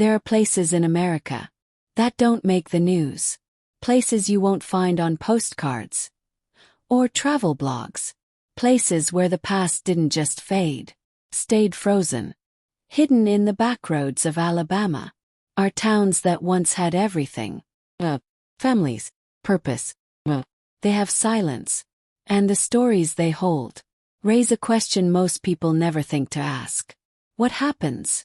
There are places in America that don't make the news. Places you won't find on postcards or travel blogs. Places where the past didn't just fade, stayed frozen. Hidden in the backroads of Alabama are towns that once had everything. Families, purpose. They have silence. And the stories they hold raise a question most people never think to ask. What happens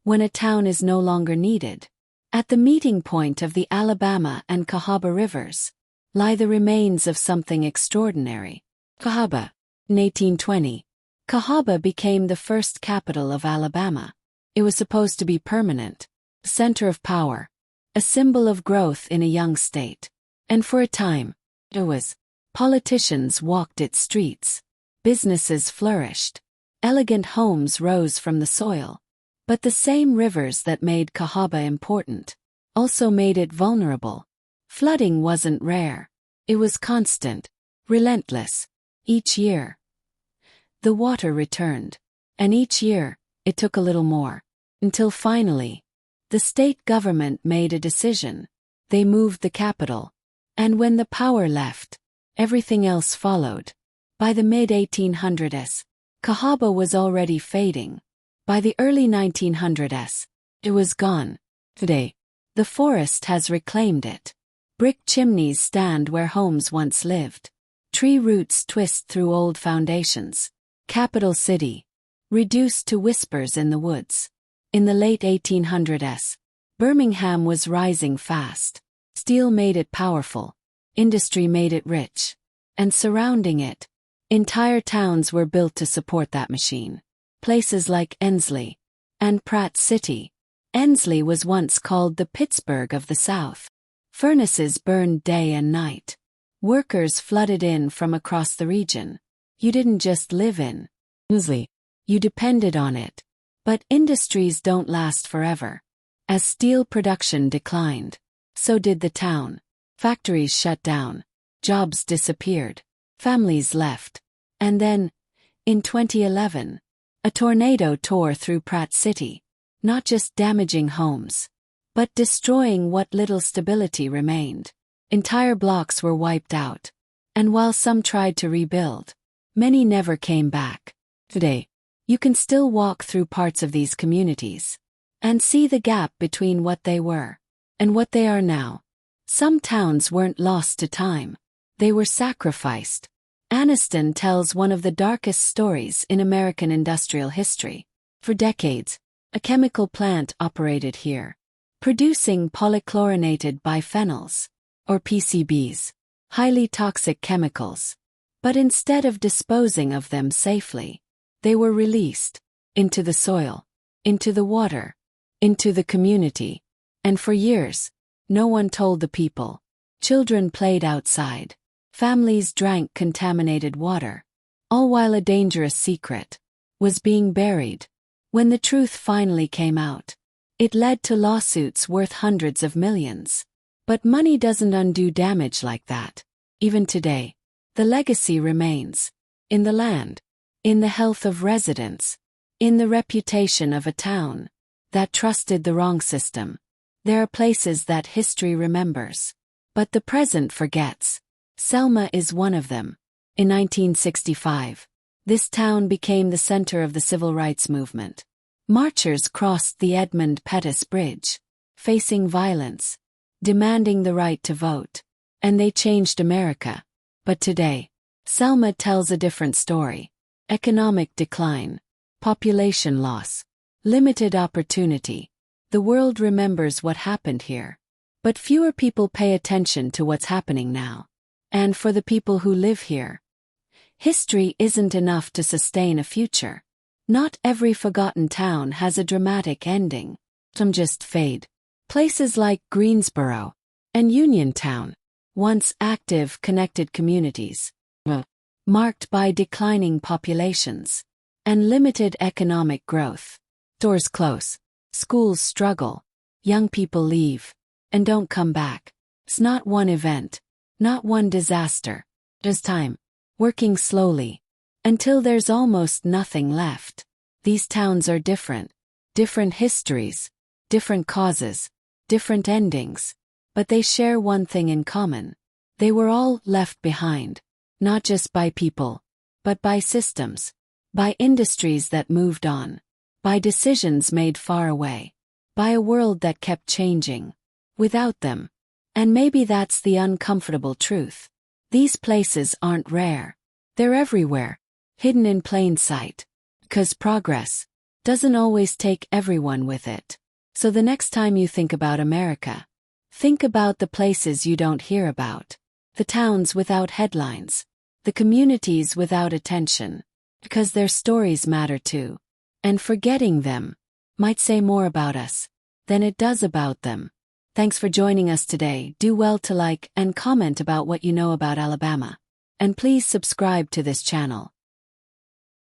when a town is no longer needed? At the meeting point of the Alabama and Cahawba rivers lie the remains of something extraordinary. Cahawba. In 1820, Cahawba became the first capital of Alabama. It was supposed to be permanent, a center of power, a symbol of growth in a young state. And for a time, it was. Politicians walked its streets. Businesses flourished. Elegant homes rose from the soil. But the same rivers that made Cahawba important also made it vulnerable. Flooding wasn't rare. It was constant, relentless. Each year, the water returned. And each year, it took a little more. Until finally, the state government made a decision. They moved the capital. And when the power left, everything else followed. By the mid-1800s, Cahawba was already fading. By the early 1900s, it was gone. Today, the forest has reclaimed it. Brick chimneys stand where homes once lived. Tree roots twist through old foundations. Capital city, reduced to whispers in the woods. In the late 1800s, Birmingham was rising fast. Steel made it powerful. Industry made it rich. And surrounding it, entire towns were built to support that machine. Places like Ensley and Pratt City. Ensley was once called the Pittsburgh of the South. Furnaces burned day and night. Workers flooded in from across the region. You didn't just live in Ensley, you depended on it. But industries don't last forever. As steel production declined, so did the town. Factories shut down. Jobs disappeared. Families left. And then, in 2011, a tornado tore through Pratt City, not just damaging homes, but destroying what little stability remained. Entire blocks were wiped out. And while some tried to rebuild, many never came back. Today, you can still walk through parts of these communities and see the gap between what they were and what they are now. Some towns weren't lost to time. They were sacrificed. Anniston tells one of the darkest stories in American industrial history. For decades, a chemical plant operated here, producing polychlorinated biphenyls, or PCBs, highly toxic chemicals. But instead of disposing of them safely, they were released into the soil, into the water, into the community. And for years, no one told the people. Children played outside. Families drank contaminated water, all while a dangerous secret was being buried. When the truth finally came out, it led to lawsuits worth hundreds of millions. But money doesn't undo damage like that. Even today, the legacy remains. In the land, in the health of residents, in the reputation of a town that trusted the wrong system. There are places that history remembers, but the present forgets. Selma is one of them. In 1965, this town became the center of the civil rights movement. Marchers crossed the Edmund Pettus Bridge, facing violence, demanding the right to vote. And they changed America. But today, Selma tells a different story. Economic decline, population loss, limited opportunity. The world remembers what happened here. But fewer people pay attention to what's happening now. And for the people who live here, history isn't enough to sustain a future. Not every forgotten town has a dramatic ending. Some just fade. Places like Greensboro and Uniontown, once active, connected communities, marked by declining populations and limited economic growth. Stores close. Schools struggle. Young people leave and don't come back. It's not one event, not one disaster. Just time, working slowly, until there's almost nothing left. These towns are different. Different histories, different causes, different endings. But they share one thing in common. They were all left behind, not just by people, but by systems, by industries that moved on, by decisions made far away, by a world that kept changing. Without them. And maybe that's the uncomfortable truth. These places aren't rare. They're everywhere, hidden in plain sight. 'Cause progress doesn't always take everyone with it. So the next time you think about America, think about the places you don't hear about. The towns without headlines. The communities without attention. Because their stories matter too. And forgetting them might say more about us than it does about them. Thanks for joining us today. Do well to like and comment about what you know about Alabama. And please subscribe to this channel.